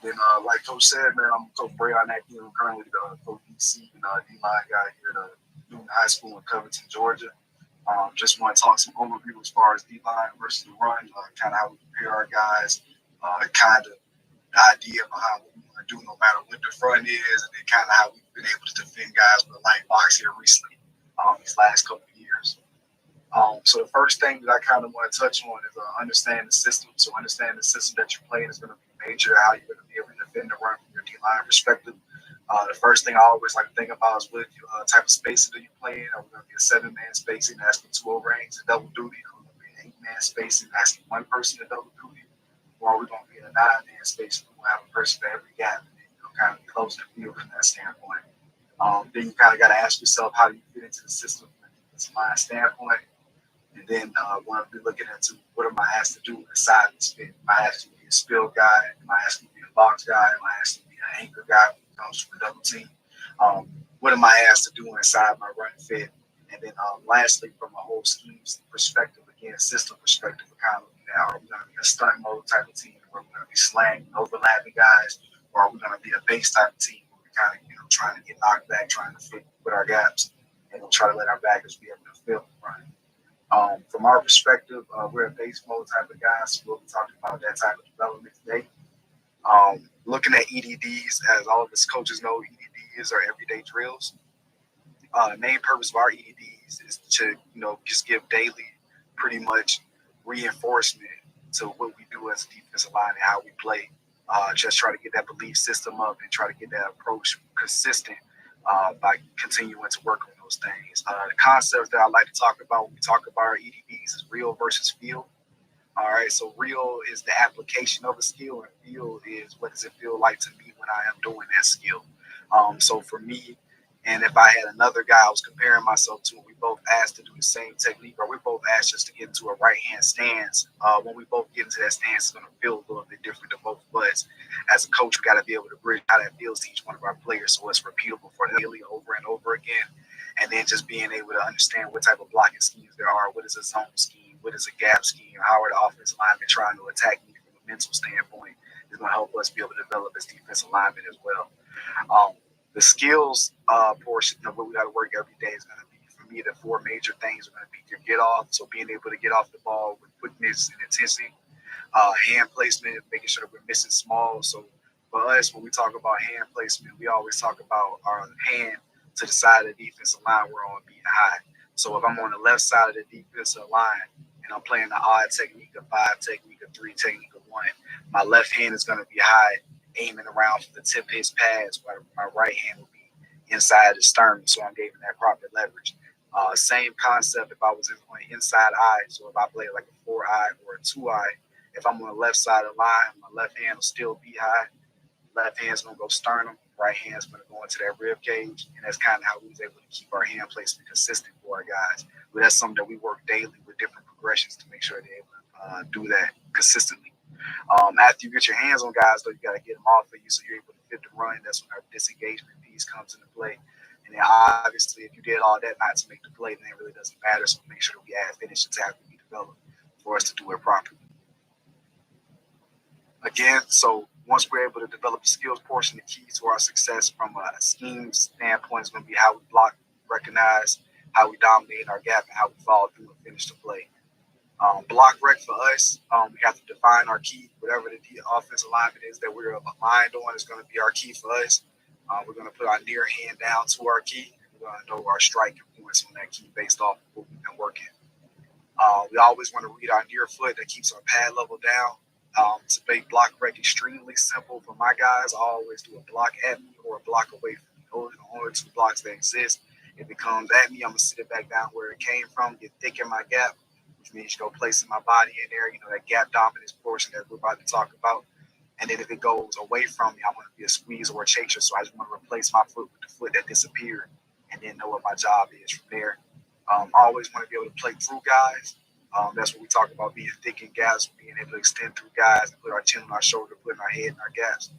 then, like Coach said, man, I'm Coach Breone Adkins. I'm currently the Coach DC and D-line guy here at Newton High School in Covington, Georgia. Just want to talk some overview as far as D-line versus the run, kind of how we prepare our guys, kind of the idea behind what we want to do no matter what the front is, and then kind of how we've been able to defend guys with a light box here recently these last couple of years. So the first thing that I kind of want to touch on is understand the system. So understand the system that you're playing is going to be major, how you're going to be able to defend the run from your D-line perspective. The first thing I always like to think about is what type of spacing that you're playing. Are we going to be a 7-man spacing asking 2 overhangs and double duty? Are we going to be an 8-man spacing asking 1 person to double duty? Or are we going to be in a 9-man spacing? We'll have a person for every gap and then, kind of close the field from that standpoint. Then you kind of got to ask yourself, how do you fit into the system from a defensive line standpoint? And then we're going to be looking into what am I asked to do inside this fit? Am I asked to be a spill guy? Am I asked to be a box guy? Am I asked to be an anchor guy when it comes to a double team? What am I asked to do inside my run fit? And then lastly, from a whole scheme perspective, again, system perspective, we're kind of looking at, are we going to be a stunt mode type of team where we're going to be slanging, overlapping guys? Or are we going to be a base type of team where we're kind of trying to get knocked back, trying to fit with our gaps, and we'll try to let our backers be able to fill the run? From our perspective, we're a base mode type of guys, so we'll be talking about that type of development today. Looking at EDDs, as all of us coaches know, EDDs are everyday drills. The main purpose of our EDDs is to, just give daily, pretty much reinforcement to what we do as a defensive line and how we play. Just try to get that belief system up and try to get that approach consistent by continuing to work on those things. The concepts that I like to talk about when we talk about our EDDs is real versus feel. All right, so real is the application of a skill, and feel is what does it feel like to me when I am doing that skill. So for me, and if I had another guy I was comparing myself to, and we both asked to do the same technique, or we both asked just to get into a right-hand stance, when we both get into that stance, it's going to feel a little bit different to both of us. As a coach, we got to be able to bridge how that feels to each one of our players so it's repeatable for them daily over and over again. And then just being able to understand what type of blocking schemes there are, what is a zone scheme, what is a gap scheme, how are the offensive linemen trying to attack me from a mental standpoint is going to help us be able to develop as defensive linemen as well. The skills portion of what we got to work every day is going to be, for me, the 4 major things are going to be your get off, so being able to get off the ball with quickness and intensity, hand placement, making sure that we're missing small. So for us, when we talk about hand placement, we always talk about our hand to the side of the defensive line we're on being high. So if I'm on the left side of the defensive line and I'm playing the odd technique, a 5 technique, a 3 technique, a 1, my left hand is going to be high, aiming around for the tip of his pads, while my right hand will be inside the sternum, so I'm giving that proper leverage. Same concept if I was on the inside eye, so if I play like a 4-eye or a 2-eye, if I'm on the left side of the line, my left hand will still be high, left hand's going to go sternum, right hand's going to go into that rib cage, and that's kind of how we was able to keep our hand placement consistent for our guys. But that's something that we work daily with different progressions to make sure they're able to do that consistently. After you get your hands on guys, though, you got to get them off of you so you're able to fit the run. That's when our disengagement piece comes into play. And then obviously, if you did all that not to make the play, then it really doesn't matter. So make sure that we add finish and tackle we develop for us to do it properly. Again, so once we're able to develop the skills portion, the key to our success from a scheme standpoint is going to be how we block, recognize, how we dominate our gap, and how we follow through and finish the play. Block rec for us, we have to define our key. Whatever the offensive alignment is that we're aligned on is going to be our key for us. We're going to put our near hand down to our key. We're going to know our striking points on that key based off of what we've been working. We always want to read our near foot that keeps our pad level down. To make block rec extremely simple for my guys, I always do a block at me or a block away from me. Those are the only 2 blocks that exist. If it comes at me, I'm going to sit it back down where it came from, get thick in my gap, which means go placing my body in there, that gap dominance portion that we're about to talk about. And then if it goes away from me, I'm going to be a squeeze or a chaser. So I just want to replace my foot with the foot that disappeared and then know what my job is from there. I always want to be able to play through guys. That's what we talk about, being thick in gaps, being able to extend through guys and put our chin on our shoulder, putting our head in our gaps.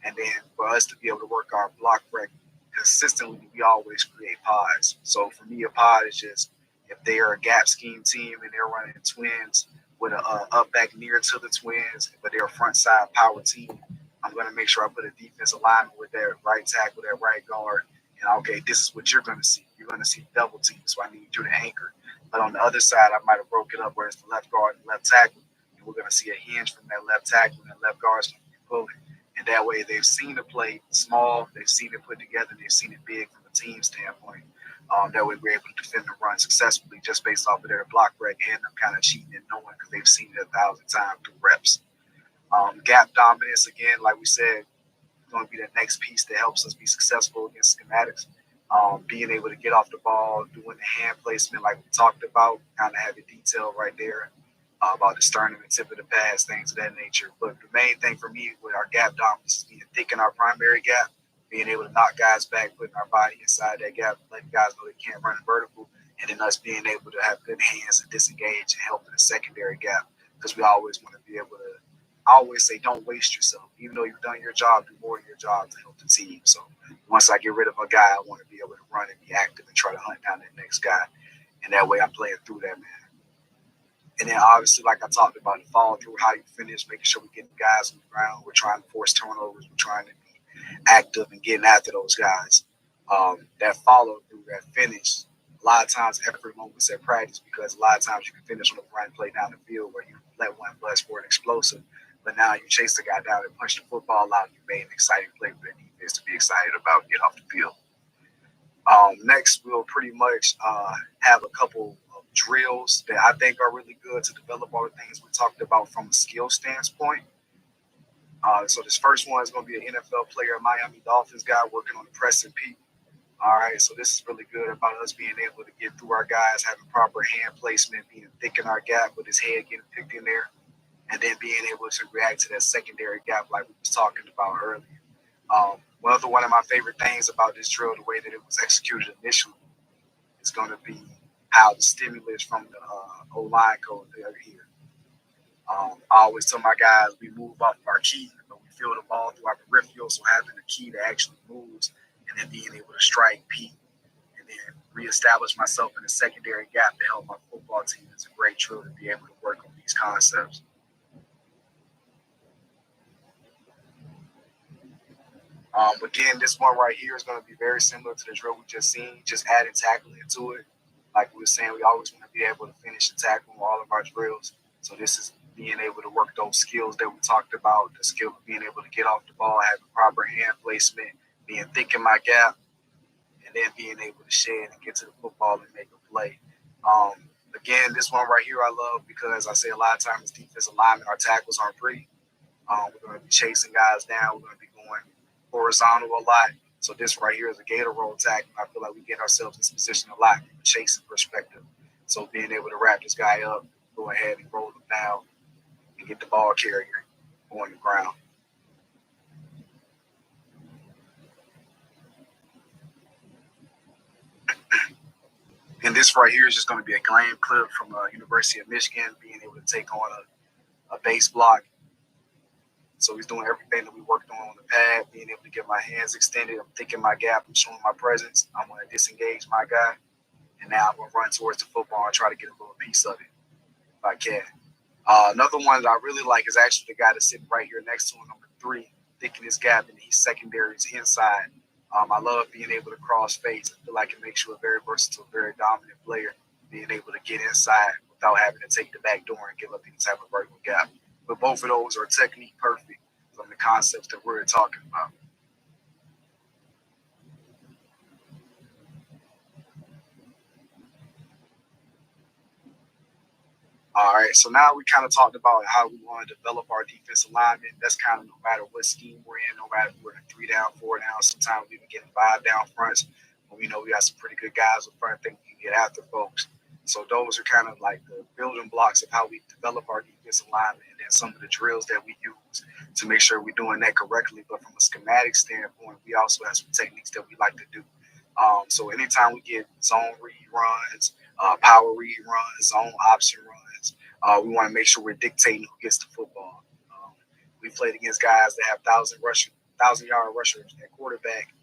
And then for us to be able to work our block rec consistently, we always create pods. So for me, a pod is just if they are a gap scheme team and they're running twins with a up back near to the twins, but they're a front side power team, I'm I'm going to make sure I put a defensive lineman with that right tackle, that right guard. And okay, this is what you're going to see. You're going to see double teams, so I need you to anchor. But on the other side, I might have broke it up where it's the left guard and left tackle. And we're going to see a hinge from that left tackle, and that left guard's going to be pulling. And that way, they've seen the play small, they've seen it put together, they've seen it big from a team standpoint. That way, we're able to defend the run successfully just based off of their block rec and them kind of cheating and knowing because they've seen it 1,000 times through reps. Gap dominance, again, like we said, going to be the next piece that helps us be successful against schematics. Being able to get off the ball, doing the hand placement like we talked about, kind of have it detailed right there about the sternum and tip of the pass, things of that nature. But the main thing for me with our gap dominance is being thick in our primary gap, being able to knock guys back, putting our body inside that gap, letting guys know they can't run vertical, and then us being able to have good hands and disengage and help in the secondary gap because we always want to be able to I always say don't waste yourself. Even though you've done your job, do more of your job to help the team. So once I get rid of a guy, I want to be able to run and be active and try to hunt down that next guy. And that way I'm playing through that, man. And then obviously, like I talked about, the follow through, how you finish, making sure we're getting guys on the ground. We're trying to force turnovers. We're trying to be active and getting after those guys. That follow through, that finish, a lot of times effort moments at practice because a lot of times you can finish on a run play down the field where you let one bust for an explosive. But now you chase the guy down and punch the football out. You made an exciting play for the defense to be excited about, get off the field. Next, we'll pretty much have a couple of drills that I think are really good to develop all the things we talked about from a skill standpoint. So this first one is going to be an NFL player, a Miami Dolphins guy working on the press and peak. All right, so this is really good about us being able to get through our guys, having proper hand placement, being thick in our gap with his head getting picked in there, and then being able to react to that secondary gap like we was talking about earlier. One of my favorite things about this drill, the way that it was executed initially, is going to be how the stimulus from the O-line coach here. I always tell my guys we move off of our key, but we feel the ball through our peripheral, so having a key that actually moves and then being able to strike peak and then reestablish myself in the secondary gap to help my football team is a great drill to be able to work on these concepts. Again, this one right here is going to be very similar to the drill we just seen, just adding tackling into it. Like we were saying, we always want to be able to finish and tackle all of our drills. So this is being able to work those skills that we talked about, the skill of being able to get off the ball, having proper hand placement, being thick in my gap, and then being able to shed and get to the football and make a play. Again, this one right here I love because I say a lot of times defensive linemen, our tackles aren't pretty. We're going to be chasing guys down. We're going to be going horizontal a lot. So this right here is a gator roll tackle. I feel like we get ourselves in this position a lot from a chasing perspective. So being able to wrap this guy up, go ahead and roll him down and get the ball carrier on the ground. And this right here is just going to be a game clip from University of Michigan, being able to take on a base block. So he's doing everything that we worked on the pad, being able to get my hands extended. I'm thinking my gap. I'm showing my presence. I'm going to disengage my guy. And now I'm going to run towards the football and try to get a little piece of it if I can. Another one that I really like is actually the guy that's sitting right here next to him, number 3, thinking his gap, and he's secondary, he's inside. I love being able to cross face. I feel like it makes you a very versatile, very dominant player, being able to get inside without having to take the back door and give up any type of vertical gap. But both of those are technique perfect from the concepts that we're talking about. All right, so now we kind of talked about how we want to develop our defensive alignment. That's kind of no matter what scheme we're in, no matter if we're in 3 down, 4 down. Sometimes we even get 5 down fronts. But we know we got some pretty good guys up front that we can get after folks. So those are kind of like the building blocks of how we develop our defensive alignment, and then some of the drills that we use to make sure we're doing that correctly. But from a schematic standpoint, we also have some techniques that we like to do. So anytime we get zone read runs, power read runs, zone option runs, we want to make sure we're dictating who gets the football. We played against guys that have 1,000-yard rushers at quarterback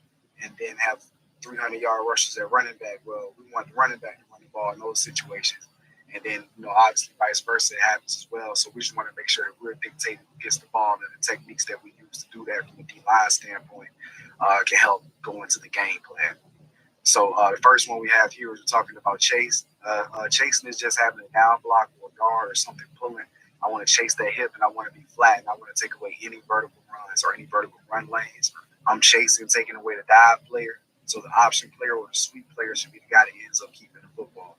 and then have 300-yard rushers at running back. Well, we want the running back to run the ball in those situations. And then, obviously vice versa, it happens as well. So we just want to make sure that we're dictating who gets the ball, and the techniques that we use to do that from a D-line standpoint can help go into the game plan. So the first one we have here is we're talking about chase. Chasing is just having a down block or a guard or something pulling. I want to chase that hip, and I want to be flat, and I want to take away any vertical runs or any vertical run lanes. I'm chasing, taking away the dive player. So the option player or the sweep player should be the guy that ends up keeping the football.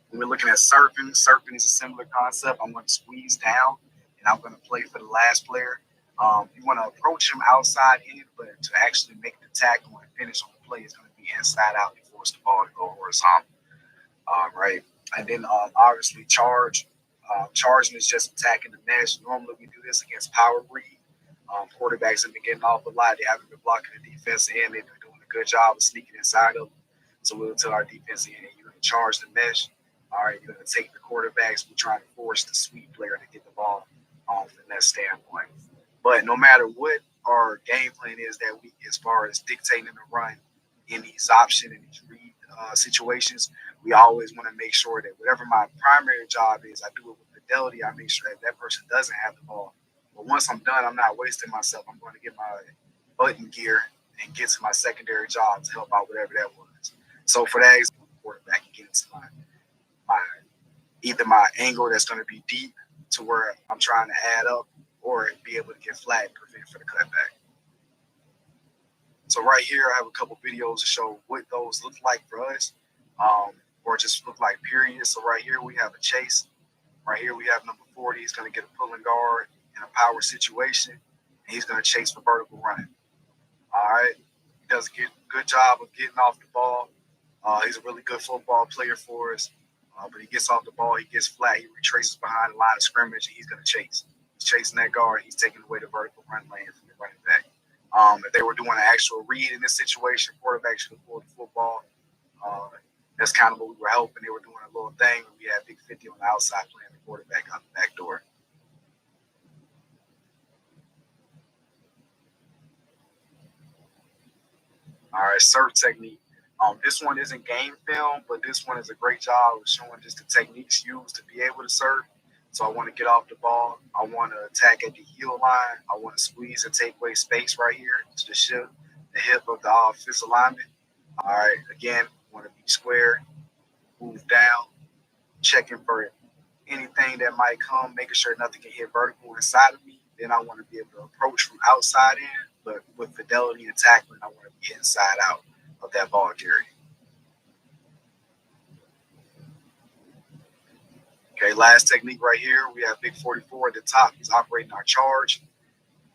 When we're looking at surfing is a similar concept. I'm going to squeeze down, and I'm going to play for the last player. You want to approach him outside in, but to actually make the tackle and finish on the play is going to be inside out and force the ball to go horizontal. Right? And then obviously charge. Charging is just attacking the mesh. Normally we do this against power read. Quarterbacks have been getting off a lot. They haven't been blocking the defense end. They've been doing a good job of sneaking inside of them. So we'll tell our defense end, you're going to charge the mesh. All right, you're going to take the quarterbacks. We're trying to force the sweep player to get the ball from that standpoint. But no matter what our game plan is that week, as far as dictating the run in these option and these read situations, we always want to make sure that whatever my primary job is, I do it with fidelity. I make sure that person doesn't have the ball. But once I'm done, I'm not wasting myself. I'm going to get my button gear and get to my secondary job to help out whatever that was. So for that, quarterback can get into either my angle that's going to be deep to where I'm trying to add up, or be able to get flat and prevent for the cutback. So right here, I have a couple videos to show what those look like for us, or just look like period. So right here, we have a chase. Right here, we have number 40. He's going to get a pulling guard in a power situation, and he's going to chase for vertical running. All right. He does a good job of getting off the ball. He's a really good football player for us. But he gets off the ball, he gets flat, he retraces behind the line of scrimmage, and he's going to chase. He's chasing that guard, he's taking away the vertical run lane from the running back. If they were doing an actual read in this situation, quarterback should have pulled the football. That's kind of what we were hoping. They were doing a little thing. We had Big 50 on the outside playing the quarterback out the back door. All right, surf technique. This one isn't game film, but this one is a great job of showing just the techniques used to be able to surf. So I want to get off the ball. I want to attack at the heel line. I want to squeeze and take away space right here to the hip of the offensive lineman. All right, again, want to be square, move down, checking for anything that might come, making sure nothing can hit vertical inside of me. Then I want to be able to approach from outside in, but with fidelity and tackling, I want to be inside out of that ball carrier. Okay, last technique right here. We have Big 44 at the top. He's operating our charge.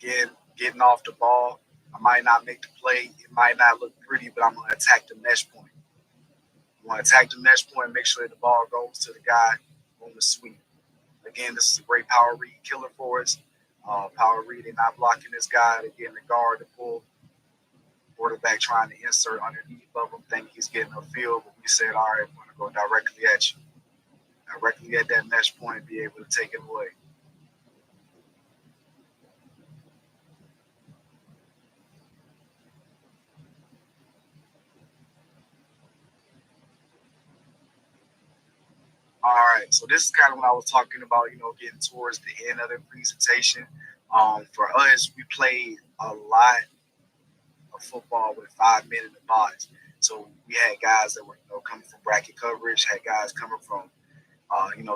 Again, getting off the ball. I might not make the play. It might not look pretty, but I'm going to attack the mesh point. I want to attack the mesh point and make sure that the ball goes to the guy on the sweep. Again, this is a great power read killer for us. Power read, they're not blocking this guy. They're getting the guard to pull. Quarterback trying to insert underneath of him, thinking he's getting a field, but we said, all right, we're going to go directly at you. Directly at that mesh point, be able to take it away. All right, so this is kind of what I was talking about, getting towards the end of the presentation. For us, we played a lot of football with 5 men in the box. So we had guys that were coming from bracket coverage, had guys coming from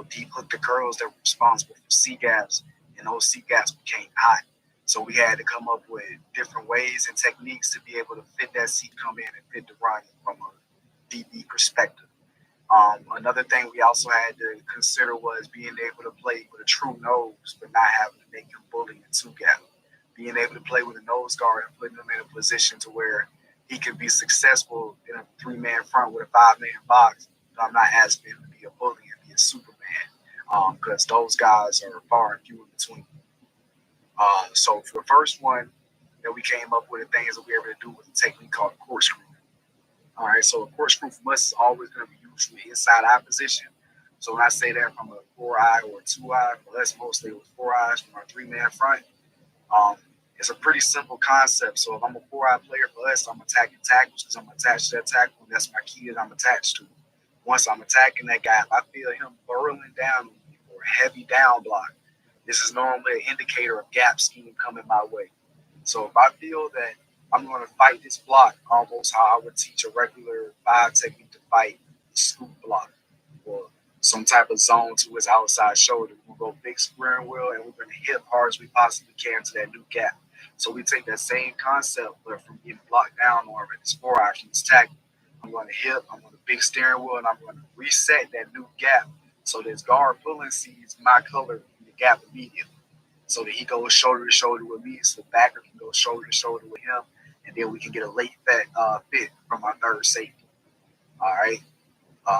deep hook to curls that were responsible for C gaps, and those C gaps became hot. So we had to come up with different ways and techniques to be able to fit that C come in and fit the run from a DB perspective. Another thing we also had to consider was being able to play with a true nose, but not having to make him bully in two gap. Being able to play with a nose guard and putting him in a position to where he can be successful in a 3-man front with a 5-man box. But I'm not asking him to be a bully and be a Superman, because those guys are far and few in between. So for the first one that we came up with, the things that we were able to do with a technique called corkscrew. All right, so a corkscrew from us is always going to be used from the inside eye position. So when I say that from a 4-eye or a 2-eye, for us mostly it was 4 eyes from our 3-man front. It's a pretty simple concept. So if I'm a 4-eye player for us, I'm attacking tackles because I'm attached to that tackle, and that's my key that I'm attached to. Once I'm attacking that guy, if I feel him burrowing down or a heavy down block, this is normally an indicator of gap scheme coming my way. So if I feel that I'm going to fight this block almost how I would teach a regular 5 technique to fight the scoop block or some type of zone to his outside shoulder, we'll go big square and wheel, and we're going to hit hard as we possibly can to that new gap. So we take that same concept, but from getting blocked down or this 4 options tackle, I'm going to hip, I'm going to big steering wheel, and I'm going to reset that new gap so this guard pulling sees my color in the gap immediately. So that he goes shoulder to shoulder with me, so the backer can go shoulder to shoulder with him, and then we can get a late fit from our third safety. All right.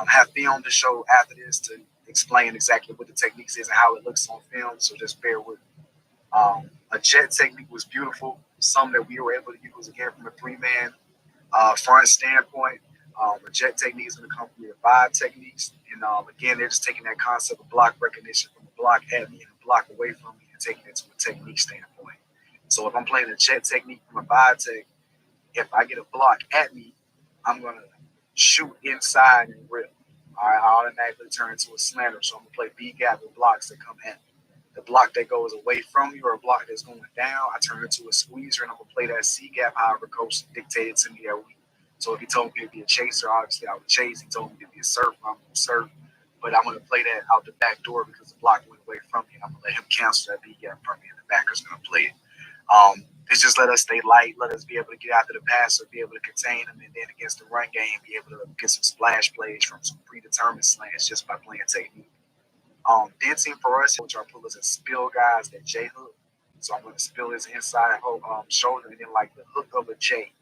Have film to show after this to explain exactly what the techniques is and how it looks on film, so just bear with me. A jet technique was beautiful, something that we were able to use again from a 3-man front standpoint. A jet technique is going to come from the 5 techniques. And again, they're just taking that concept of block recognition from a block at me and a block away from me and taking it to a technique standpoint. So if I'm playing a jet technique from a 5 tech, if I get a block at me, I'm going to shoot inside and rip. All right, I automatically turn into a slanter. So I'm going to play B gap with blocks that come at me. The block that goes away from you or a block that's going down, I turn into a squeezer and I'm going to play that C gap however coach dictated to me that week. So if he told me to be a chaser, obviously I would chase. He told me to be a surfer, I'm going to surf. But I'm going to play that out the back door because the block went away from me. And I'm going to let him cancel that B gap from me and the backer's going to play it. It's just let us stay light, let us be able to get after the passer, be able to contain him, and then against the run game, be able to get some splash plays from some predetermined slants just by playing technique. Denting for us, which are pullers and spill guys that J hook. So I'm going to spill his inside shoulder, and then like the hook of a J.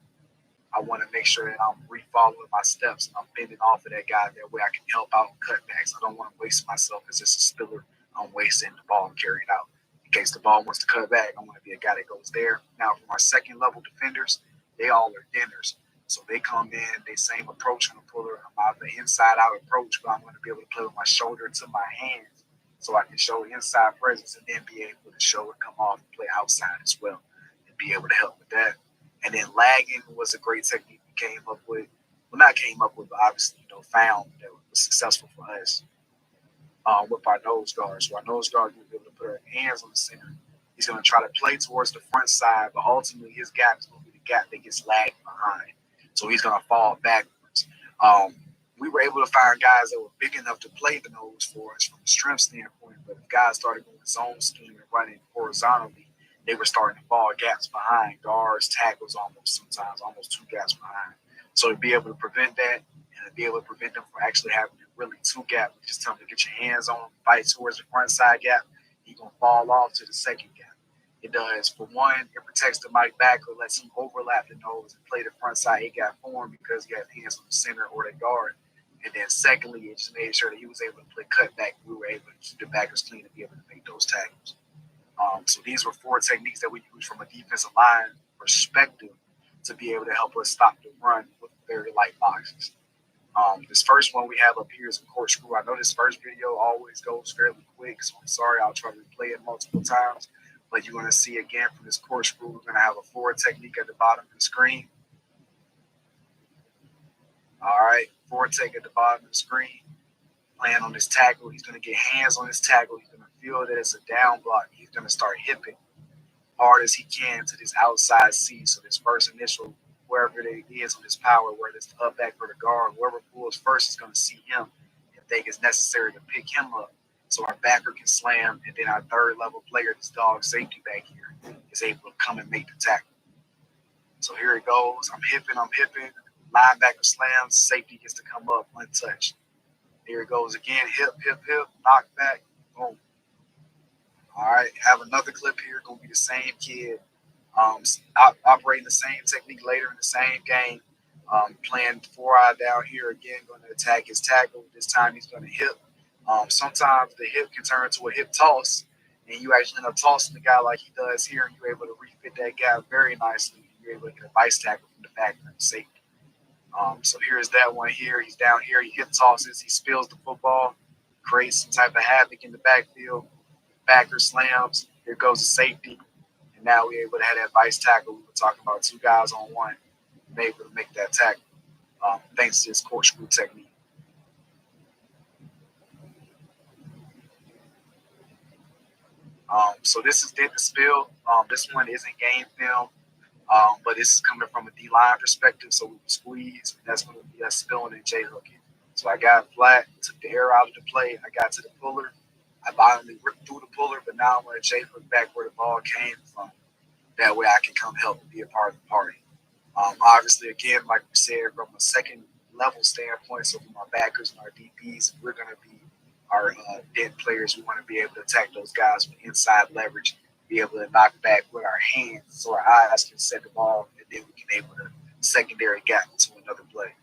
I want to make sure that I'm re-following my steps and I'm bending off of that guy. That way I can help out and cutbacks. I don't want to waste myself as just a spiller. I'm wasting the ball and carrying out. In case the ball wants to cut back, I want to be a guy that goes there. Now, from our second level defenders, they all are dinners. So they come in, they same approach on the puller. I'm out the inside out approach, but I'm going to be able to play with my shoulder to my hands so I can show inside presence and then be able to show it come off and play outside as well and be able to help with that. And then lagging was a great technique we came up with. Well, not came up with, but obviously, found that was successful for us with our nose guard. So our nose guard will be able to put our hands on the center. He's going to try to play towards the front side, but ultimately his gap is going to be the gap that gets lagged behind. So he's going to fall backwards. We were able to find guys that were big enough to play the nose for us from a strength standpoint, but if guys started going zone scheme and running horizontally, they were starting to fall gaps behind guards, tackles, sometimes almost 2 gaps behind. So to be able to prevent that and to be able to prevent them from actually having really 2 gaps, just tell them to get your hands on them, fight towards the front side gap, you're going to fall off to the second gap. It does, for one, it protects the Mike backer, lets him overlap the nose and play the front side he got for him because he had hands on the center or the guard. And then secondly, it just made sure that he was able to play cutback. We were able to keep the backers clean and be able to make those tackles. So these were 4 techniques that we used from a defensive line perspective to be able to help us stop the run with very light boxes. This first one we have up here is a corkscrew. I know this first video always goes fairly quick, so I'm sorry. I'll try to replay it multiple times. But you're going to see again from this corkscrew, we're going to have a forward technique at the bottom of the screen. All right, forward take at the bottom of the screen. Playing on this tackle, he's going to get hands on this tackle. He's going to feel that it's a down block. He's going to start hipping hard as he can to this outside C. So this first initial, wherever it is on this power, whether it's the up back or the guard, whoever pulls first is going to see him and think it's necessary to pick him up so our backer can slam, and then our third level player, this dog safety back here, is able to come and make the tackle. So here it goes. I'm hipping. Linebacker slams. Safety gets to come up untouched. Here it goes again. Hip, knock back. Boom. All right. Have another clip here. Going to be the same kid. Operating the same technique later in the same game. Playing 4-eye down here again. Going to attack his tackle. This time he's going to hip. Sometimes the hip can turn into a hip toss. And you actually end up tossing the guy like he does here. And you're able to refit that guy very nicely. You're able to get a vice tackle from the back and the safety. So here's that one here. He's down here. He hip tosses. He spills the football, creates some type of havoc in the backfield. Backer slams. Here goes the safety. And now we're able to have that vice tackle. We were talking about 2 guys on one. We're able to make that tackle thanks to this corkscrew technique. So this is Did the Spill. This one isn't game film, but this is coming from a D-line perspective. So we squeeze, and that's going to be us spilling and J-hooking. So I got flat, took the air out of the play. I got to the puller. I violently ripped through the puller, but now I'm going to J-hook back where the ball came from. That way I can come help and be a part of the party. Obviously, again, like we said, from a second level standpoint, so from our backers and our DBs, we're going to be our dead players. We want to be able to attack those guys with inside leverage, be able to knock back with our hands so our eyes can set the ball, and then we can able to secondary gap into another play.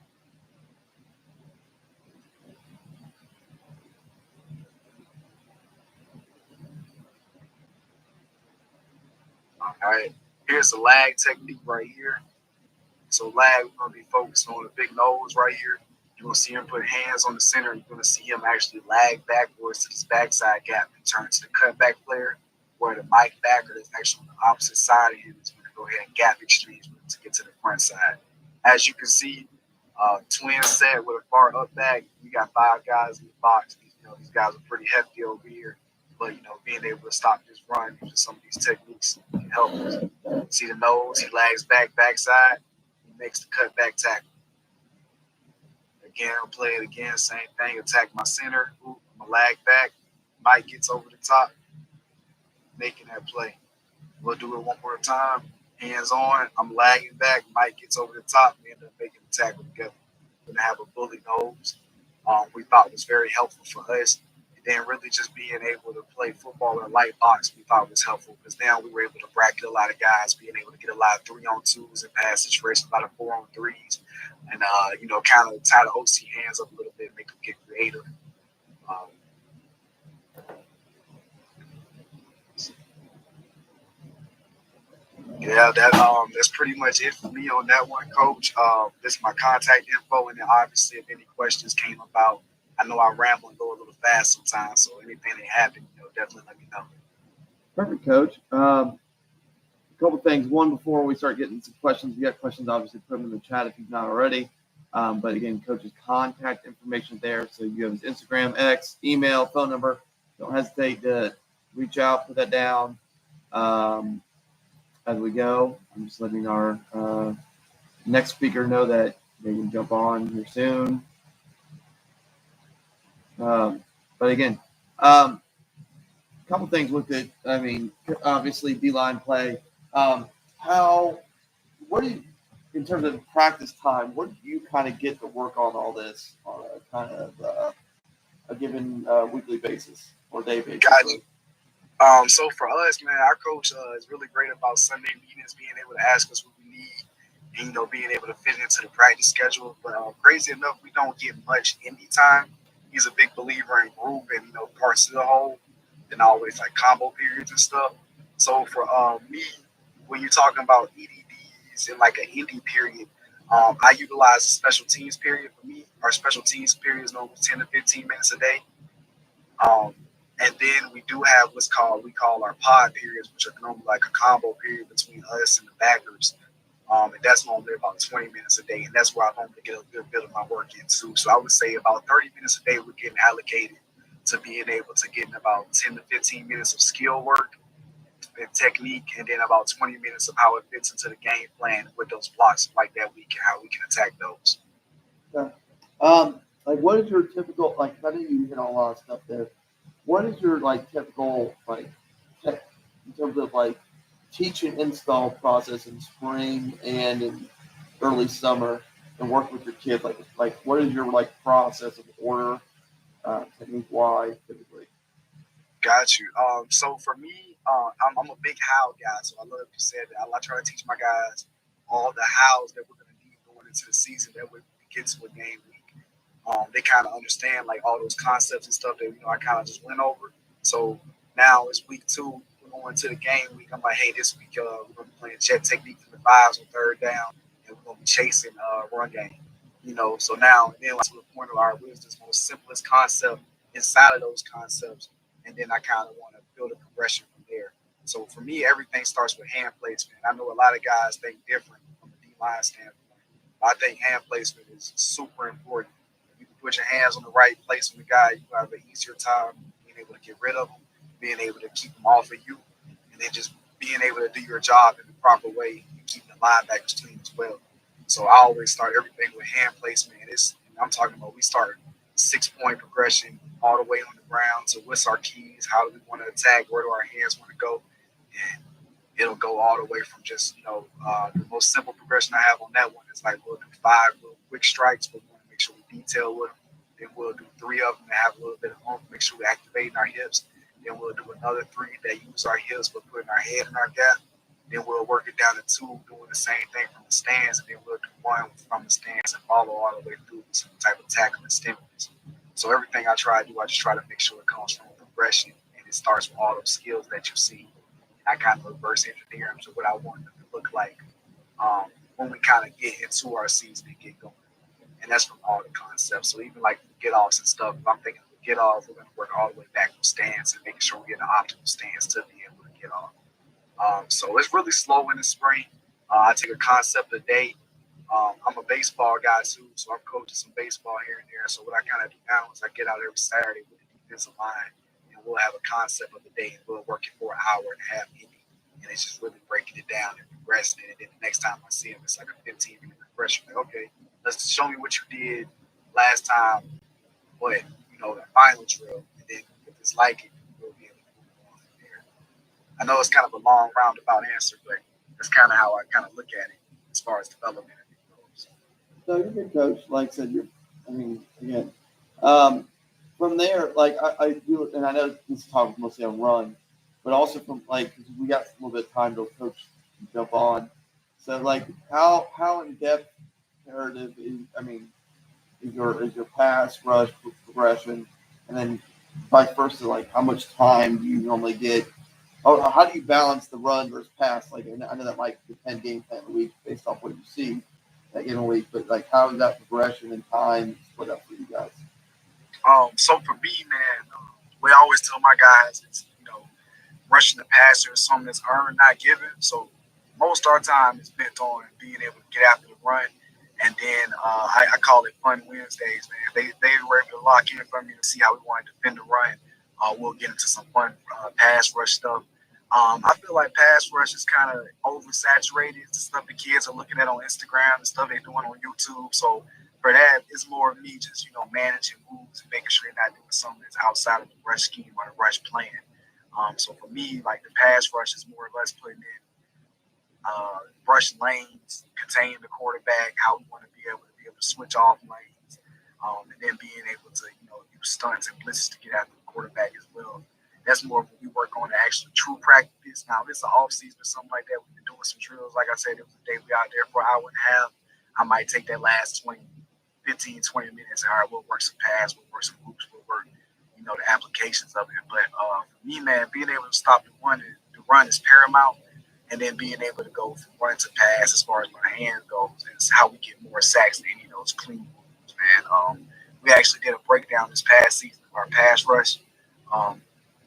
All right, here's the lag technique right here. So lag, we're going to be focused on the big nose right here. You're going to see him put hands on the center. You're going to see him actually lag backwards to this backside gap and turn to the cutback player, where the Mike backer is actually on the opposite side of him is going to go ahead and gap exchange to get to the front side. As you can see, twin set with a far up back. We got 5 guys in the box. These guys are pretty hefty over here. But, being able to stop this run using some of these techniques can help us. See the nose, he lags backside. He makes the cutback tackle. Again, I'll play it again, same thing. Attack my center. I'm going to lag back. Mike gets over the top, making that play. We'll do it one more time. Hands on. I'm lagging back. Mike gets over the top. We end up making the tackle together. We're going to have a bully nose. We thought was very helpful for us. And then really just being able to play football in a light box, we thought was helpful because now we were able to bracket a lot of guys, being able to get a lot of 3-on-2s and pass situations, a lot of 4-on-3s, and kind of tie the OC hands up a little bit, make them get creative. Yeah, that's pretty much it for me on that one, Coach. This is my contact info, and then obviously if any questions came about, I know I ramble and go a little fast sometimes, so anything that happened, definitely let me know. Perfect, Coach. A couple things. One, before we start getting some questions, if you got questions, obviously put them in the chat if you've not already. But again, Coach's contact information there. So you have his Instagram, X, email, phone number. Don't hesitate to reach out, put that down as we go. I'm just letting our next speaker know that they can jump on here soon. But again, a couple things with it. I mean, obviously D-line play. What do you, in terms of practice time, what do you kind of get to work on all this on a kind of a given weekly basis or day basis? Got it. So for us, man, our coach is really great about Sunday meetings, being able to ask us what we need, and being able to fit into the practice schedule. But crazy enough, we don't get much indie time. He's a big believer in group and parts of the whole, and always like combo periods and stuff. So for me, when you're talking about EDDs and like an indie period, I utilize a special teams period for me. Our special teams period is normally 10 to 15 minutes a day. And then we do have we call our pod periods, which are normally like a combo period between us and the backers. And that's normally about 20 minutes a day. And that's where I normally get a good bit of my work in too. So I would say about 30 minutes a day we're getting allocated to being able to get in about 10 to 15 minutes of skill work and technique, and then about 20 minutes of how it fits into the game plan with those blocks like that how we can attack those. Yeah. Like what is your typical, like I know you hit on a lot of stuff there. What is your like typical like in terms of like teach and install process in spring and in early summer and work with your kids? Like what is your like process of order technique wise typically? Got you. So for me, I'm a big how guy. So I love you said that. I try to teach my guys all the hows that we're going to need going into the season that we get to a game week. They kind of understand like all those concepts and stuff that I kind of just went over. So now it's week 2. We're going to the game week. I'm like, hey, this week we're going to be playing jet technique from the 5s on 3rd down, and we're going to be chasing run game. So now and then to the point of our wisdom's most simplest concept inside of those concepts, and then I kind of want to build a progression from there. So for me, everything starts with hand placement. I know a lot of guys think different from a D-line standpoint. I think hand placement is super important. If you can put your hands on the right place on the guy, you have an easier time being able to get rid of them. being able to keep them off of you, and then just being able to do your job in the proper way and keeping the linebackers clean as well. So I always start everything with hand placement. I'm talking about we start 6-point progression all the way on the ground. So what's our keys? How do we want to attack? Where do our hands want to go? And it'll go all the way from just, the most simple progression I have on that one is like we'll do 5 little quick strikes, but we want to make sure we detail with them. Then we'll do 3 of them that have a little bit of oomph, make sure we're activating our hips. Then we'll do another 3 that use our hips but putting our head in our gap. Then we'll work it down to 2, doing the same thing from the stands, and then we'll do 1 from the stands and follow all the way through with some type of tackle and stimulus. So everything I try to do, I just try to make sure it comes from progression, and it starts with all those skills that you see. I kind of reverse engineer them to what I want them to look like when we kind of get into our season and get going. And that's from all the concepts. So even like get offs and stuff, if I'm thinking of get off, we're going to work all the way back from stance and making sure we get the optimal stance to be able to get off. So it's really slow in the spring. I take a concept a day. I'm a baseball guy too, so I'm coaching some baseball here and there. So what I kind of do now is I get out every Saturday with the defensive line, and we'll have a concept of the day, and we'll work it for an hour and a half maybe. And it's just really breaking it down and progressing it. And then the next time I see him, it's like a 15-minute progression. Like, okay, let's show me what you did last time, but the final drill. And then if it's like it, we'll be able to move on from there. I know it's kind of a long roundabout answer, but that's kind of how I kind of look at it as far as development goes. So you're a good coach. Like I said, again, from there, like I do, and I know this talk mostly on run, but also from like we got a little bit of time to coach jump on. So like how in depth narrative is your pass rush progression, and then vice versa, like how much time do you normally get? Or how do you balance the run versus pass? Like I know that might depend game plan a week based off what you see that given week, but like how is that progression and time split up for you guys? So for me, man, we always tell my guys it's rushing the passer is something that's earned, not given. So most of our time is bent on being able to get after the run. And then I call it fun Wednesdays, man. They were able to lock in for me to see how we want to defend the run. We'll get into some fun pass rush stuff. I feel like pass rush is kind of oversaturated. It's the stuff the kids are looking at on Instagram, the stuff they're doing on YouTube. So for that, it's more of me just, managing moves and making sure they're not doing something that's outside of the rush scheme or the rush plan. So for me, like the pass rush is more or less putting in rush lanes, containing the quarterback, how we want to be able to switch off lanes, and then being able to, use stunts and blitzes to get after the quarterback as well. That's more of what we work on the actual true practice. Now, if it's an off season or something like that, we've been doing some drills. Like I said, it was a day we out there for an hour and a half. I might take that last 20 minutes and all right, we'll work some pass, we'll work some hoops, we'll work, the applications of it. But for me, man, being able to stop the run is paramount. And then being able to go from run to pass as far as my hand goes is how we get more sacks than any of those clean moves, man. We actually did a breakdown this past season of our pass rush.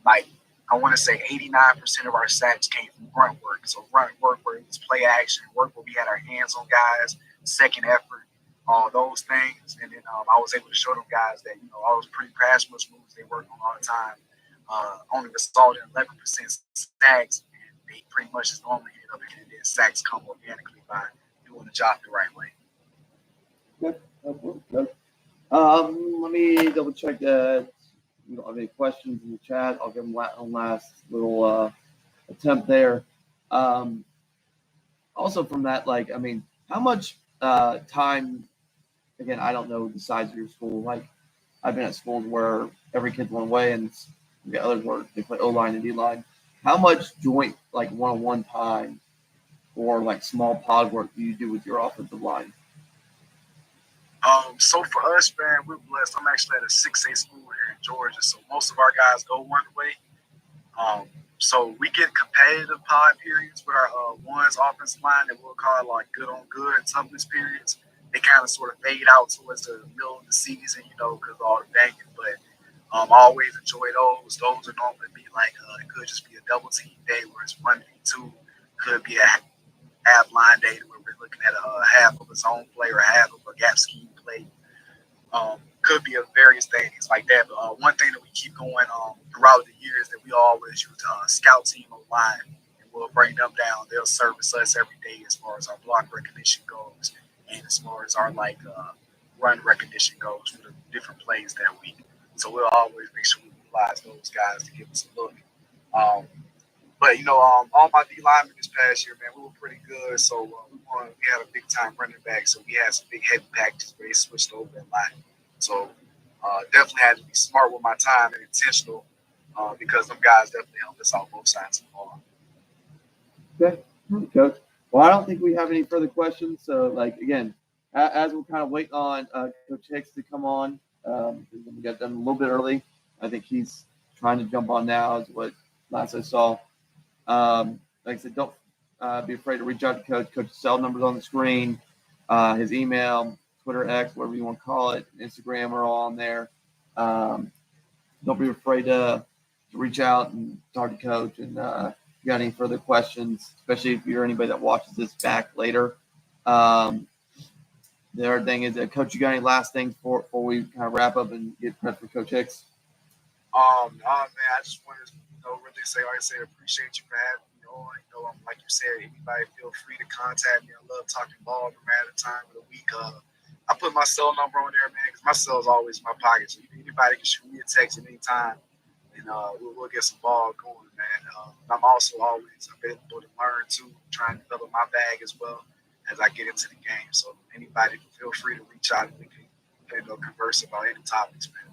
Like I want to say 89% of our sacks came from grunt work. So grunt work where it was play action, work where we had our hands on guys, second effort, all those things. And then I was able to show them guys that, all those pretty pass rush moves they work on all the time only resulted in 11% sacks. They pretty much just normally end up hitting their sacks come organically by doing the job the right way. Good. Let me double check that we don't have any questions in the chat. I'll give them one last little attempt there. Also from that, how much time, again, I don't know the size of your school. Like I've been at schools where every kid's one way and we got others where they play O-line and D-line. How much joint, like one-on-one time or like small pod work do you do with your offensive line? So for us, man, we're blessed. I'm actually at a 6A school here in Georgia, so most of our guys go one way. So we get competitive pod periods with our ones offensive line that we'll call like good on good and toughness periods. They kind of sort of fade out towards the middle of the season, because of all the banging. But I always enjoy those. Those would normally be like, it could just be a double team day where it's 1v2. Could be a half line day where we're looking at a half of a zone play or half of a gap scheme play. could be of various things like that. But one thing that we keep going throughout the years that we always use scout team online, and we'll bring them down. They'll service us every day as far as our block recognition goes, and as far as our run recognition goes for the different plays that week. So we'll always make sure we utilize those guys to give us a look. But all my D linemen this past year, man, we were pretty good. So we had a big time running back, so we had some big heavy packages where they switched over that line. So definitely had to be smart with my time and intentional because them guys definitely helped us out both sides of the ball. Okay, Coach. Well, I don't think we have any further questions. So, again, as we're kind of waiting on Coach Hicks to come on, we got done a little bit early. I think he's trying to jump on now, is what last I saw. Like I said, don't be afraid to reach out to Coach. Coach's cell number's on the screen. His email, Twitter, X, whatever you want to call it, Instagram are all on there. Don't be afraid to reach out and talk to Coach. And if you got any further questions, especially if you're anybody that watches this back later. The other thing is that, Coach, you got any last things before we kind of wrap up and get prep for Coach Hicks? Man, I just wanted to really say, like I said, appreciate you for having me on. Like you said, anybody feel free to contact me. I love talking ball from time to time of the week. I put my cell number on there, man, because my cell is always in my pocket. So anybody can shoot me a text at any time, and we'll get some ball going, man. I'm also always available to learn too, trying to develop my bag as well as I get into the game. So anybody can feel free to reach out and we can converse about any topics, man.